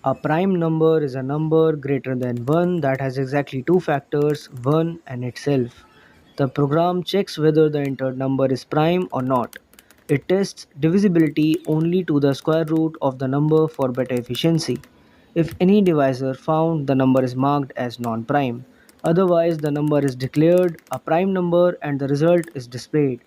A prime number is a number greater than 1 that has exactly two factors, 1 and itself. The program checks whether the entered number is prime or not. It tests divisibility only to the square root of the number for better efficiency. If any divisor found, the number is marked as non prime. Otherwise, the number is declared a prime number and the result is displayed.